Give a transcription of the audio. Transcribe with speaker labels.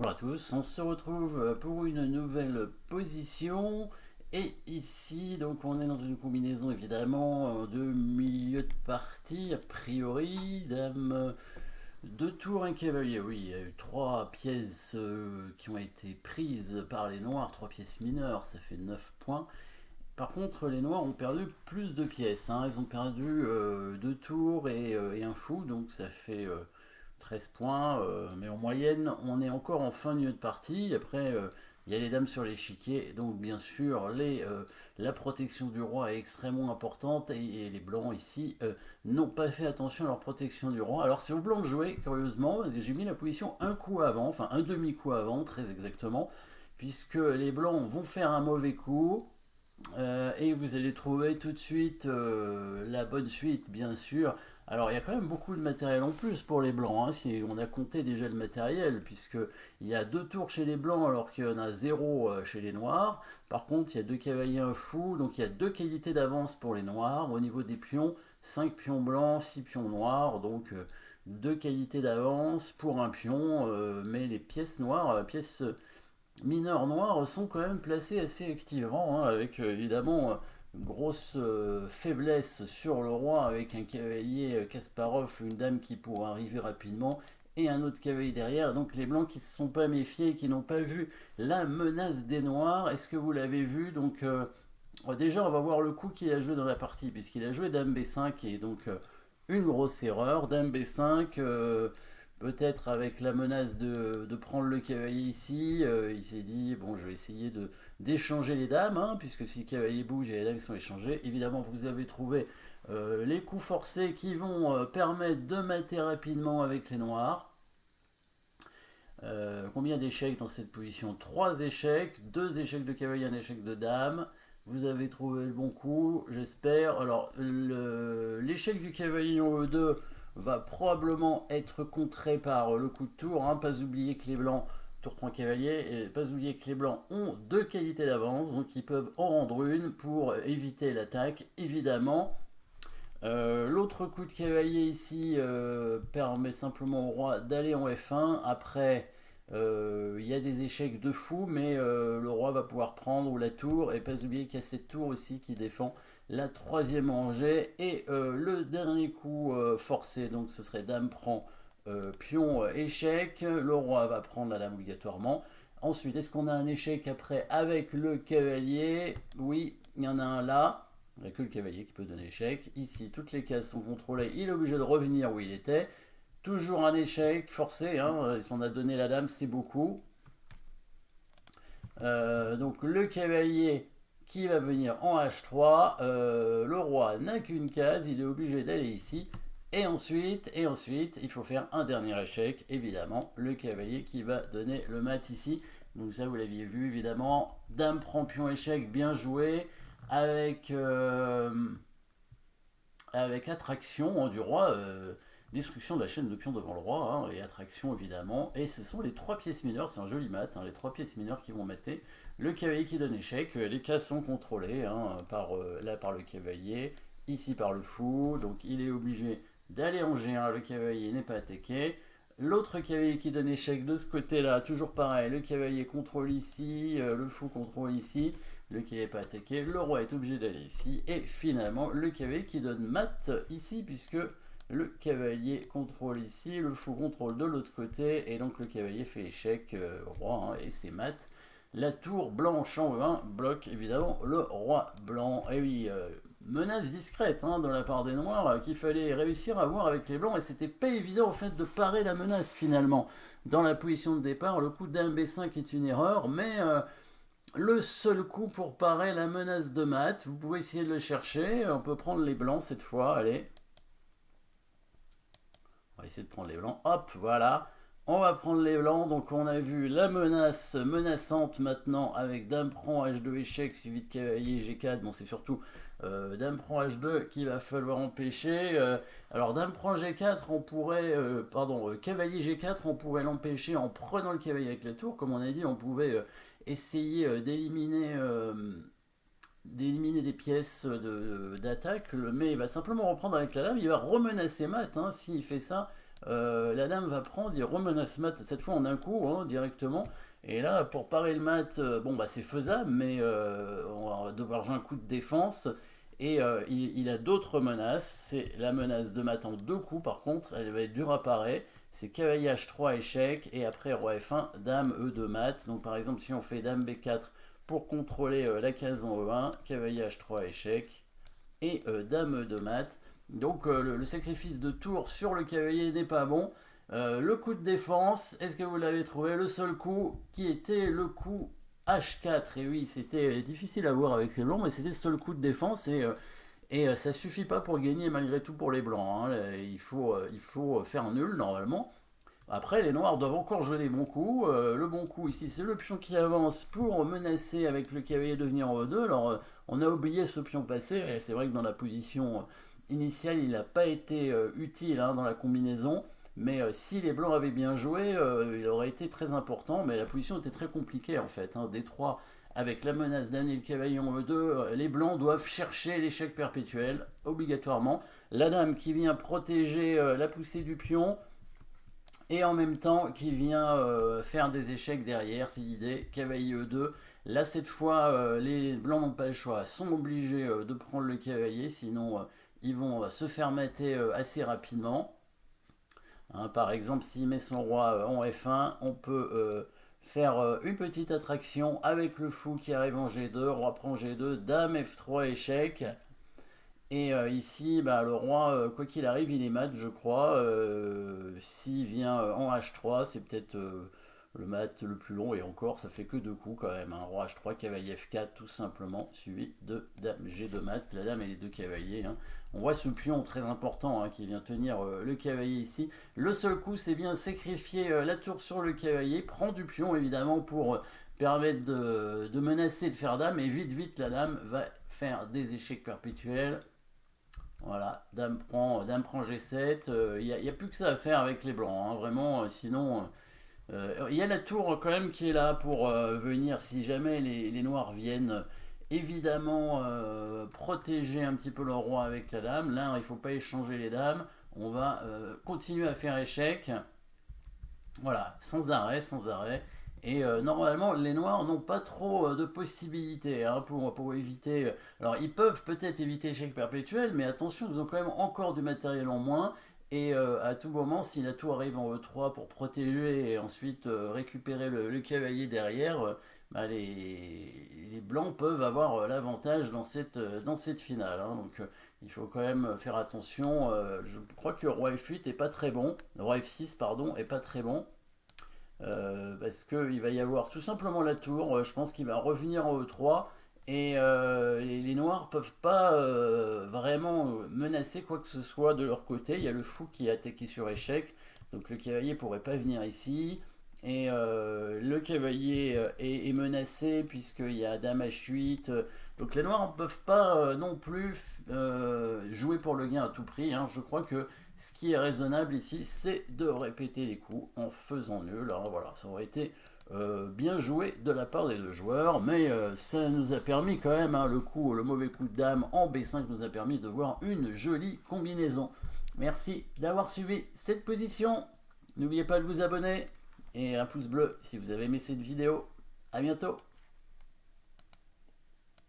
Speaker 1: Bonjour à tous, on se retrouve pour une nouvelle position et ici donc on est dans une combinaison évidemment de milieu de partie a priori, dame, deux tours, un cavalier. Oui, il y a eu trois pièces qui ont été prises par les noirs, trois pièces mineures, ça fait 9 points. Par contre, les noirs ont perdu plus de pièces, hein. Ils ont perdu deux tours et un fou, donc ça fait 13 points. Mais en moyenne, on est encore en fin de milieu de partie. Après, il y a les dames sur l'échiquier, donc bien sûr, la protection du roi est extrêmement importante. Et les blancs ici n'ont pas fait attention à leur protection du roi. Alors c'est aux blancs de jouer, curieusement, parce que j'ai mis la position un coup avant, enfin un demi-coup avant, très exactement, puisque les blancs vont faire un mauvais coup. Et vous allez trouver tout de suite la bonne suite, bien sûr. Alors, il y a quand même beaucoup de matériel en plus pour les blancs, hein, si on a compté déjà le matériel, puisqu'il y a deux tours chez les blancs alors qu'il y en a zéro chez les noirs. Par contre, il y a deux cavaliers, un fou, donc il y a deux qualités d'avance pour les noirs. Au niveau des pions, 5 pions blancs, 6 pions noirs, donc deux qualités d'avance pour un pion, mais les pièces noires, pièces mineurs noirs sont quand même placés assez activement, hein, avec évidemment une grosse faiblesse sur le roi, avec un cavalier Kasparov, une dame qui pourra arriver rapidement, et un autre cavalier derrière. Donc les blancs qui ne se sont pas méfiés, qui n'ont pas vu la menace des noirs, est-ce que vous l'avez vu? Donc déjà on va voir le coup qu'il a joué dans la partie, puisqu'il a joué dame B5, et donc une grosse erreur. Dame B5, peut-être avec la menace de prendre le cavalier ici, il s'est dit, bon, je vais essayer d'échanger les dames, hein, puisque si le cavalier bouge et les dames sont échangées, évidemment, vous avez trouvé les coups forcés qui vont permettre de mater rapidement avec les noirs. Combien d'échecs dans cette position? 3 échecs, 2 échecs de cavalier, un échec de dame. Vous avez trouvé le bon coup, j'espère. Alors, l'échec du cavalier en E2 va probablement être contré par le coup de tour, hein. Pas oublier que les blancs, tour point cavalier, et pas oublier que les blancs ont deux qualités d'avance, donc ils peuvent en rendre une pour éviter l'attaque, évidemment. L'autre coup de cavalier ici permet simplement au roi d'aller en F1. Après, il y a des échecs de fou, mais le roi va pouvoir prendre la tour. Et pas oublier qu'il y a cette tour aussi qui défend la troisième rangée. Et le dernier coup forcé, donc ce serait dame prend pion échec. Le roi va prendre la dame obligatoirement. Ensuite, est-ce qu'on a un échec après avec le cavalier? Oui, il y en a un là. Il n'y a que le cavalier qui peut donner échec. Ici, toutes les cases sont contrôlées. Il est obligé de revenir où il était. Toujours un échec forcé, hein. Si on a donné la dame, c'est beaucoup. Donc le cavalier qui va venir en H3. Le roi n'a qu'une case. Il est obligé d'aller ici. Et ensuite, il faut faire un dernier échec. Évidemment, le cavalier qui va donner le mat ici. Donc ça, vous l'aviez vu, évidemment. Dame prend pion échec, bien joué. Avec avec attraction, hein, du roi, destruction de la chaîne de pions devant le roi, hein, et attraction évidemment. Et ce sont les trois pièces mineures, c'est un joli mat, hein, les trois pièces mineures qui vont mater. Le cavalier qui donne échec, les cases sont contrôlées, hein, là par le cavalier, ici par le fou, donc il est obligé d'aller en G1, le cavalier n'est pas attaqué. L'autre cavalier qui donne échec de ce côté-là, toujours pareil, le cavalier contrôle ici, le fou contrôle ici, le cavalier n'est pas attaqué, le roi est obligé d'aller ici, et finalement le cavalier qui donne mat ici, puisque le cavalier contrôle ici, le fou contrôle de l'autre côté, et donc le cavalier fait échec au roi, hein, et c'est mat. La tour blanche en E1 bloque évidemment le roi blanc. Et oui, menace discrète, hein, de la part des noirs, qu'il fallait réussir à voir avec les blancs, et c'était pas évident en fait de parer la menace finalement. Dans la position de départ, le coup dame B5 est une erreur, mais le seul coup pour parer la menace de mat, vous pouvez essayer de le chercher. On peut prendre les blancs cette fois, allez. On va essayer de prendre les blancs. Hop, voilà. On va prendre les blancs. Donc on a vu la menace menaçante maintenant avec dame prend H2 échec suivi de cavalier G4. Bon, c'est surtout dame prend H2 qu'il va falloir empêcher. Alors dame prend G4, on pourrait, pardon, cavalier G4, on pourrait l'empêcher en prenant le cavalier avec la tour. Comme on a dit, on pouvait essayer d'éliminer des pièces d'attaque, mais il va simplement reprendre avec la dame, il va remenacer mat, hein, s'il fait ça, la dame va prendre, il remenace mat cette fois en un coup, hein, directement. Et là, pour parer le mat, bon bah c'est faisable, mais on va devoir jouer un coup de défense. Et il a d'autres menaces. C'est la menace de mat en deux coups, par contre, elle va être dure à parer. C'est cavalier H3 échec, et après roi F1, dame E2 mat. Donc par exemple, si on fait dame B4 pour contrôler la case en E1, cavalier H3 échec, et dame E2 mat. Donc le sacrifice de tour sur le cavalier n'est pas bon. Le coup de défense, est-ce que vous l'avez trouvé? Le seul coup qui était le coup H4. Et oui, c'était difficile à voir avec les blancs, mais c'était le seul coup de défense. Et ça suffit pas pour gagner malgré tout pour les blancs, hein. Il faut faire nul normalement. Après, les noirs doivent encore jouer des bons coups. Le bon coup ici, c'est le pion qui avance pour menacer avec le cavalier de venir en E2. Alors, on a oublié ce pion passé, et c'est vrai que dans la position initiale, il n'a pas été utile, hein, dans la combinaison. Mais si les blancs avaient bien joué, il aurait été très important. Mais la position était très compliquée en fait, hein. D3 avec la menace d'amener le cavalier en E2, les blancs doivent chercher l'échec perpétuel, obligatoirement. La dame qui vient protéger la poussée du pion, et en même temps qui vient faire des échecs derrière, c'est l'idée, cavalier E2. Là cette fois les blancs n'ont pas le choix, sont obligés de prendre le cavalier, sinon ils vont se faire mater assez rapidement. Hein, par exemple, s'il met son roi en F1, on peut faire une petite attraction avec le fou qui arrive en G2, roi prend G2, dame F3 échec. Et ici, bah, le roi, quoi qu'il arrive, il est mat, je crois. S'il vient en H3, c'est peut-être le mat le plus long. Et encore, ça fait que deux coups quand même, hein. Roi H3, cavalier F4, tout simplement, suivi de dame G2 mat. La dame et les deux cavaliers, hein. On voit ce pion très important, hein, qui vient tenir le cavalier ici. Le seul coup, c'est bien sacrifier la tour sur le cavalier. Prend du pion, évidemment, pour permettre de menacer de faire dame. Et vite, vite, la dame va faire des échecs perpétuels. Voilà, dame prend G7. Il n'y a plus que ça à faire avec les blancs, hein, vraiment. Sinon, il y a la tour quand même qui est là pour venir, si jamais les noirs viennent, évidemment protéger un petit peu le roi avec la dame. Là, il ne faut pas échanger les dames. On va continuer à faire échec. Voilà, sans arrêt, sans arrêt. Et normalement, les noirs n'ont pas trop de possibilités, hein, pour éviter. Alors, ils peuvent peut-être éviter l'échec perpétuel, mais attention, ils ont quand même encore du matériel en moins. Et à tout moment, si la tour arrive en E3 pour protéger et ensuite récupérer le cavalier derrière, bah, les blancs peuvent avoir l'avantage dans cette finale, hein. Donc, il faut quand même faire attention. Je crois que le roi F8 est pas très bon. Le roi F6, pardon, est pas très bon. Parce qu'il va y avoir tout simplement la tour, je pense qu'il va revenir en E3, et les noirs peuvent pas vraiment menacer quoi que ce soit de leur côté. Il y a le fou qui est attaqué sur échec, donc le cavalier pourrait pas venir ici, et le cavalier est menacé puisqu'il y a dame H8, donc les noirs ne peuvent pas non plus jouer pour le gain à tout prix, hein. Je crois que ce qui est raisonnable ici, c'est de répéter les coups en faisant nul, hein. Voilà, ça aurait été bien joué de la part des deux joueurs, mais ça nous a permis quand même, hein, le mauvais coup de dame en B5 nous a permis de voir une jolie combinaison. Merci d'avoir suivi cette position. N'oubliez pas de vous abonner et un pouce bleu si vous avez aimé cette vidéo. A bientôt.